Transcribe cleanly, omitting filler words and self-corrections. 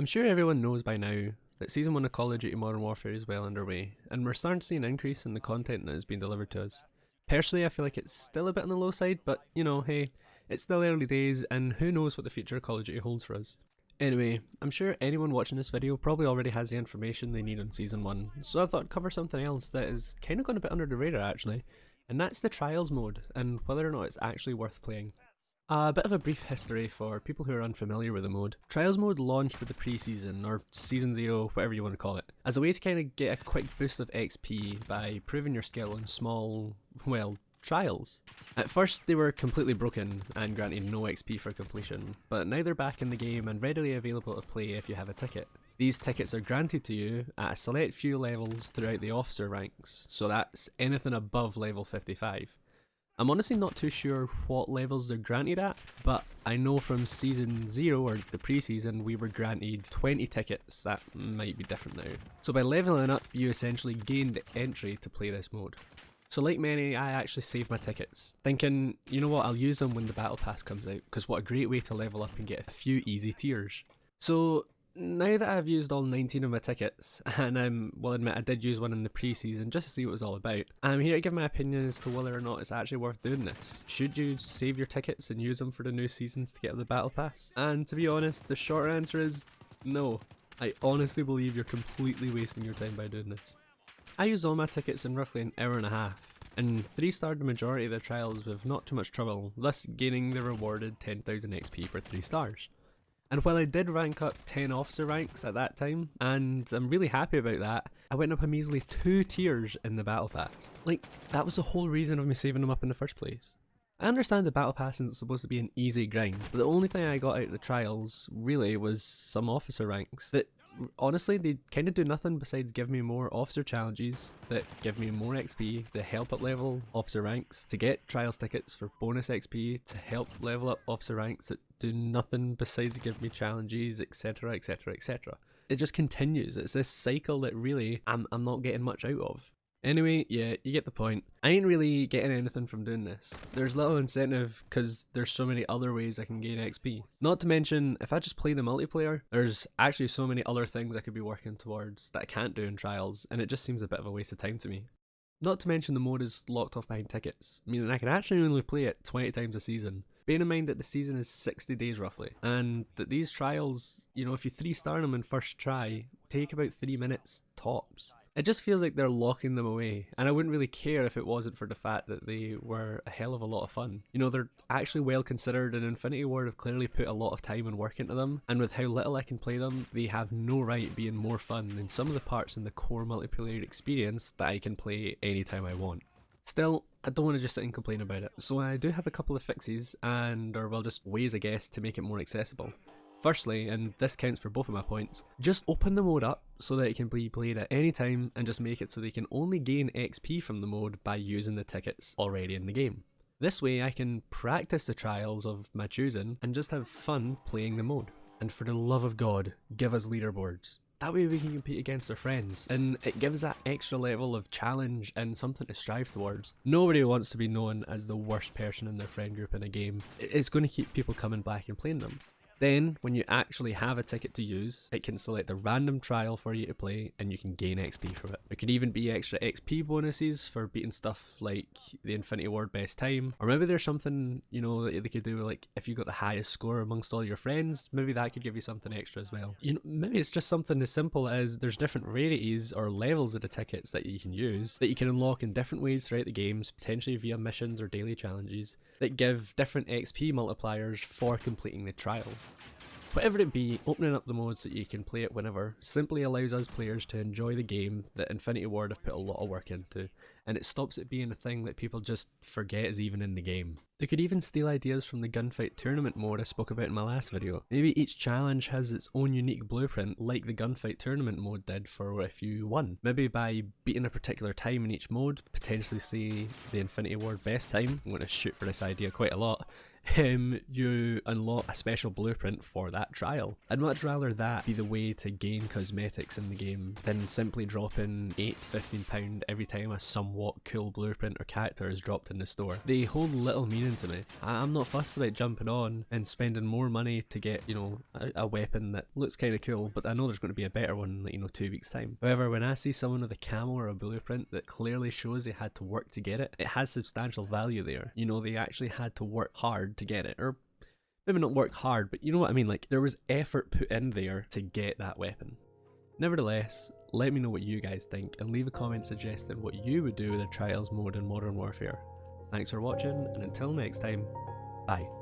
I'm sure everyone knows by now that Season 1 of Call of Duty Modern Warfare is well underway, and we're starting to see an increase in the content that is being delivered to us. Personally, I feel like it's still a bit on the low side, but you know, hey, it's still early days, and who knows what the future of Call of Duty holds for us. Anyway, I'm sure anyone watching this video probably already has the information they need on Season 1, so I thought I'd cover something else that is kind of gone a bit under the radar actually, and that's the Trials mode, and whether or not it's actually worth playing. A bit of a brief history for people who are unfamiliar with the mode. Trials mode launched with the pre-season, or Season 0, whatever you want to call it, as a way to kind of get a quick boost of XP by proving your skill in small, well, trials. At first they were completely broken and granted no XP for completion, but now they're back in the game and readily available to play if you have a ticket. These tickets are granted to you at a select few levels throughout the officer ranks, so that's anything above level 55. I'm honestly not too sure what levels they're granted at, but I know from Season 0 or the pre-season we were granted 20 tickets. That might be different now. So by leveling up you essentially gained entry to play this mode. So like many, I actually saved my tickets, thinking, you know what, I'll use them when the battle pass comes out, because what a great way to level up and get a few easy tiers. So now that I've used all 19 of my tickets, and will admit I did use one in the pre-season just to see what it was all about, I'm here to give my opinion as to whether or not it's actually worth doing this. Should you save your tickets and use them for the new seasons to get the battle pass? And to be honest, the short answer is no. I honestly believe you're completely wasting your time by doing this. I used all my tickets in roughly an hour and a half, and 3-starred the majority of the trials with not too much trouble, thus gaining the rewarded 10,000 XP for 3 stars. And while I did rank up 10 officer ranks at that time, and I'm really happy about that, I went up a measly 2 tiers in the battle pass. Like, that was the whole reason of me saving them up in the first place. I understand the battle pass isn't supposed to be an easy grind, but the only thing I got out of the trials really was some officer ranks that honestly they kind of do nothing besides give me more officer challenges that give me more XP to help up level officer ranks, to get trials tickets for bonus XP, to help level up officer ranks that do nothing besides give me challenges, etc, etc, etc. It just continues. It's this cycle that really I'm not getting much out of. Anyway, yeah, you get the point. I ain't really getting anything from doing this. There's little incentive because there's so many other ways I can gain XP. Not to mention, if I just play the multiplayer, there's actually so many other things I could be working towards that I can't do in trials, and it just seems a bit of a waste of time to me. Not to mention the mode is locked off behind tickets, meaning I can actually only play it 20 times a season. Bearing in mind that the season is 60 days roughly, and that these trials, you know, if you 3-star them in first try, take about 3 minutes tops. It just feels like they're locking them away, and I wouldn't really care if it wasn't for the fact that they were a hell of a lot of fun. You know, they're actually well considered, and Infinity Ward have clearly put a lot of time and work into them, and with how little I can play them, they have no right being more fun than some of the parts in the core multiplayer experience that I can play anytime I want. Still, I don't want to just sit and complain about it, so I do have a couple of fixes, or well, just ways I guess to make it more accessible. Firstly, and this counts for both of my points, just open the mode up so that it can be played at any time and just make it so they can only gain XP from the mode by using the tickets already in the game. This way I can practice the trials of my choosing and just have fun playing the mode. And for the love of God, give us leaderboards. That way we can compete against our friends, and it gives that extra level of challenge and something to strive towards. Nobody wants to be known as the worst person in their friend group in a game. It's going to keep people coming back and playing them. Then, when you actually have a ticket to use, it can select a random trial for you to play and you can gain XP from it. There could even be extra XP bonuses for beating stuff like the Infinity Ward best time, or maybe there's something, you know, that they could do like if you got the highest score amongst all your friends, maybe that could give you something extra as well. You know, maybe it's just something as simple as there's different rarities or levels of the tickets that you can use that you can unlock in different ways throughout the games, potentially via missions or daily challenges, that give different XP multipliers for completing the trials. Whatever it be, opening up the mode so you can play it whenever simply allows us players to enjoy the game that Infinity Ward have put a lot of work into, and it stops it being a thing that people just forget is even in the game. They could even steal ideas from the gunfight tournament mode I spoke about in my last video. Maybe each challenge has its own unique blueprint like the gunfight tournament mode did for if you won. Maybe by beating a particular time in each mode, potentially say the Infinity Ward best time, I'm going to shoot for this idea quite a lot, you unlock a special blueprint for that trial. I'd much rather that be the way to gain cosmetics in the game than simply dropping £8 to £15 every time a somewhat cool blueprint or character is dropped in the store. They hold little meaning to me. I'm not fussed about jumping on and spending more money to get, you know, a weapon that looks kind of cool, but I know there's going to be a better one in, like, you know, 2 weeks time. However, when I see someone with a camo or a blueprint that clearly shows they had to work to get it, it has substantial value there. You know, they actually had to work hard to get it, or maybe not work hard, but you know what I mean, like there was effort put in there to get that weapon. Nevertheless, let me know what you guys think and leave a comment suggesting what you would do with the Trials mode in Modern Warfare. Thanks for watching, and until next time, bye.